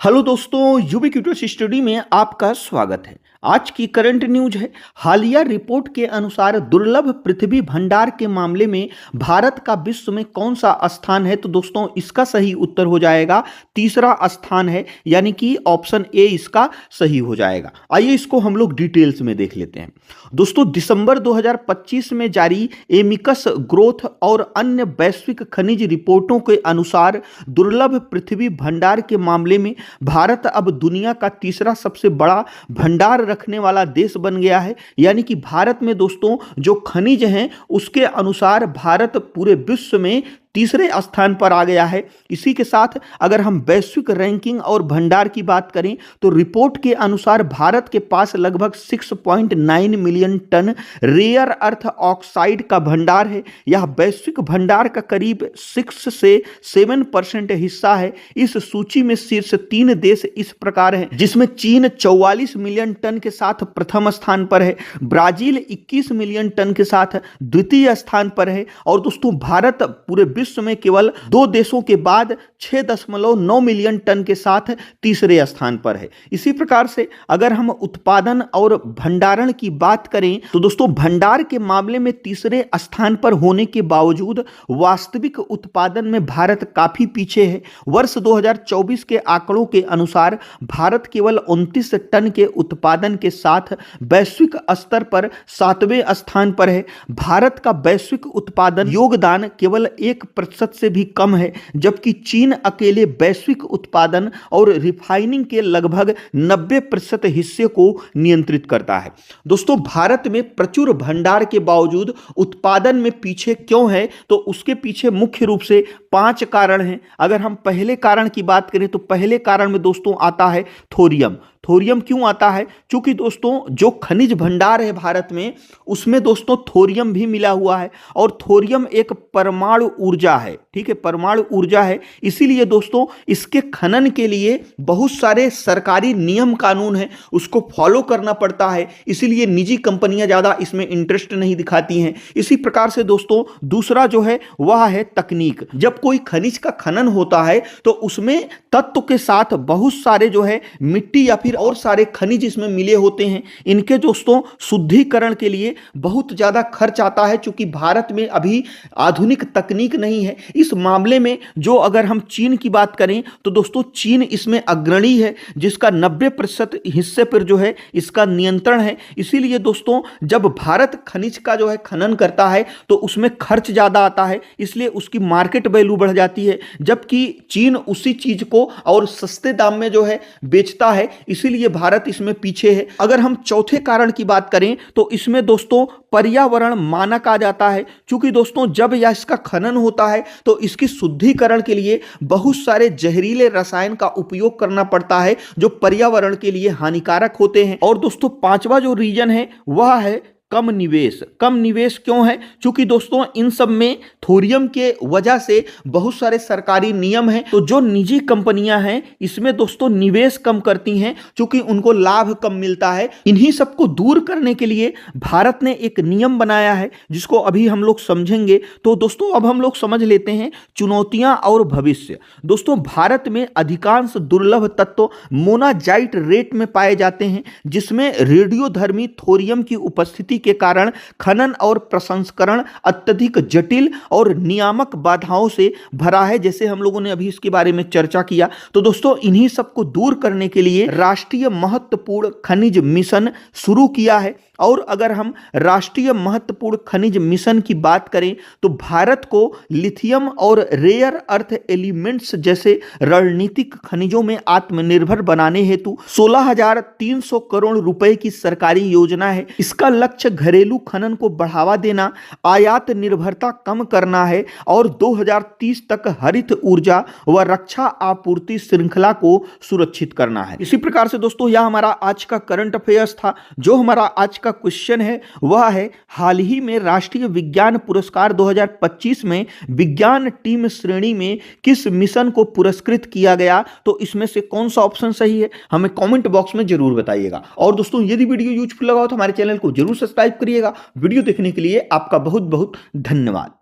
Hello दोस्तों, ubiquitous study में आपका स्वागत है। आज की करंट न्यूज है। हालिया रिपोर्ट के अनुसार दुर्लभ पृथ्वी भंडार के मामले में भारत का विश्व में कौन सा स्थान है? तो दोस्तों इसका सही उत्तर हो जाएगा तीसरा स्थान है, यानी कि ऑप्शन ए इसका सही हो जाएगा। आइए इसको हम लोग डिटेल्स में देख लेते हैं। दोस्तों दिसंबर 2025 में जारी एमिकस ग्रोथ और अन्य वैश्विक खनिज रिपोर्टों के अनुसार दुर्लभ पृथ्वी भंडार के मामले में भारत अब दुनिया का तीसरा सबसे बड़ा भंडार रखने वाला देश बन गया है। यानी कि भारत में दोस्तों जो खनिज हैं उसके अनुसार भारत पूरे विश्व में तीसरे स्थान पर आ गया है। इसी के साथ अगर हम वैश्विक रैंकिंग और भंडार की बात करें तो रिपोर्ट के अनुसार भारत के पास लगभग 6.9 million ton rare earth oxide का भंडार है। यह वैश्विक भंडार का करीब 6 से 7% हिस्सा है। इस सूची में शीर्ष 3 देश इस प्रकार हैं, जिसमें चीन 44 मिलियन टन के साथ प्रथम स्थान पर है, ब्राजील 21 मिलियन टन के साथ द्वितीय स्थान पर है और दोस्तों भारत पूरे विश्व में केवल 2 देशों के बाद 6.9 मिलियन टन के साथ तीसरे स्थान पर है। इसी प्रकार से अगर हम उत्पादन और भंडारण की बात करें तो दोस्तों भंडार के मामले में तीसरे स्थान पर होने के बावजूद वास्तविक उत्पादन में भारत काफी पीछे है। वर्ष 2024 के आंकड़ों के अनुसार भारत केवल 29 टन के उत्पादन के साथ वैश्विक स्तर पर 7वें स्थान पर है। भारत का वैश्विक उत्पादन योगदान केवल 1% से भी कम है, जबकि चीन अकेले वैश्विक उत्पादन और रिफाइनिंग के लगभग 90% हिस्से को नियंत्रित करता है। दोस्तों भारत में प्रचुर भंडार के बावजूद उत्पादन में पीछे क्यों है? तो उसके पीछे मुख्य रूप से 5 कारण हैं। अगर हम पहले कारण की बात करें तो पहले कारण में दोस्तों आता है थोरियम। थोरियम क्यों आता है? क्योंकि दोस्तों जो खनिज भंडार है भारत में उसमें दोस्तों थोरियम भी मिला हुआ है और थोरियम एक परमाणु ऊर्जा है। ठीक है, परमाणु ऊर्जा है, इसीलिए दोस्तों इसके खनन के लिए बहुत सारे सरकारी नियम कानून है, उसको फॉलो करना पड़ता है। इसीलिए निजी कंपनियां ज्यादा इसमें इंटरेस्ट नहीं दिखाती हैं। इसी प्रकार से दोस्तों दूसरा जो है वह है तकनीक। जब कोई खनिज का खनन होता है तो उसमें तत्व के साथ बहुत सारे जो है मिट्टी या फिर और सारे खनिज इसमें मिले होते हैं। इनके दोस्तों शुद्धिकरण के लिए बहुत ज्यादा खर्च आता है। चूंकि भारत में अभी आधुनिक तकनीक नहीं है इस मामले में, जो अगर हम चीन की बात करें तो दोस्तों चीन इसमें अग्रणी है, जिसका 90% हिस्से पर जो है इसका नियंत्रण है। इसीलिए दोस्तों जब भारत खनिज का जो है खनन करता है तो उसमें खर्च ज्यादा आता है, इसलिए उसकी मार्केट वैल्यू बढ़ जाती है, जबकि चीन उसी चीज को और सस्ते दाम में जो है बेचता है। इसीलिए भारत इसमें पीछे है। अगर हम चौथे कारण की बात करें तो इसमें दोस्तों पर्यावरण मानक आ जाता है। क्योंकि दोस्तों जब यह इसका खनन होता है तो इसकी शुद्धिकरण के लिए बहुत सारे जहरीले रसायन का उपयोग करना पड़ता है जो पर्यावरण के लिए हानिकारक होते हैं। और दोस्तों 5वां जो रीजन है वह है कम निवेश। कम निवेश क्यों है? क्योंकि दोस्तों इन सब में थोरियम के वजह से बहुत सारे सरकारी नियम हैं, तो जो निजी कंपनियां हैं इसमें दोस्तों निवेश कम करती हैं क्योंकि उनको लाभ कम मिलता है। इन्हीं सबको दूर करने के लिए भारत ने एक नियम बनाया है जिसको अभी हम लोग समझेंगे। तो दोस्तों अब हम लोग समझ लेते हैं चुनौतियां और भविष्य। दोस्तों भारत में अधिकांश दुर्लभ तत्व मोनाजाइट रेत में पाए जाते हैं, जिसमें रेडियोधर्मी थोरियम की उपस्थिति के कारण खनन और प्रसंस्करण अत्यधिक जटिल और नियामक बाधाओं से भरा है, जैसे हम लोगों ने अभी इसके बारे में चर्चा किया। तो दोस्तों इन्हीं सबको दूर करने के लिए राष्ट्रीय महत्वपूर्ण खनिज मिशन शुरू किया है। और अगर हम राष्ट्रीय महत्वपूर्ण खनिज मिशन की बात करें तो भारत को लिथियम और रेयर अर्थ एलिमेंट्स जैसे रणनीतिक खनिजों में आत्मनिर्भर बनाने हेतु 16,300 करोड़ रुपए की सरकारी योजना है। इसका लक्ष्य घरेलू खनन को बढ़ावा देना, आयात निर्भरता कम करना है और 2030 तक हरित ऊर्जा व रक्षा आपूर्ति श्रृंखला को सुरक्षित करना है। इसी प्रकार से दोस्तों यह हमारा आज का करंट अफेयर्स था। जो हमारा आज का क्वेश्चन है वह है हाल ही में राष्ट्रीय विज्ञान पुरस्कार 2025 में विज्ञान टीम श्रेणी में किस मिशन को पुरस्कृत किया गया? तो इसमें से कौन सा ऑप्शन सही है हमें कमेंट बॉक्स में जरूर बताइएगा। और दोस्तों यदि वीडियो यूजफुल लगा हो तो हमारे चैनल को जरूर सब्सक्राइब करिएगा। वीडियो देखने के लिए आपका बहुत बहुत धन्यवाद।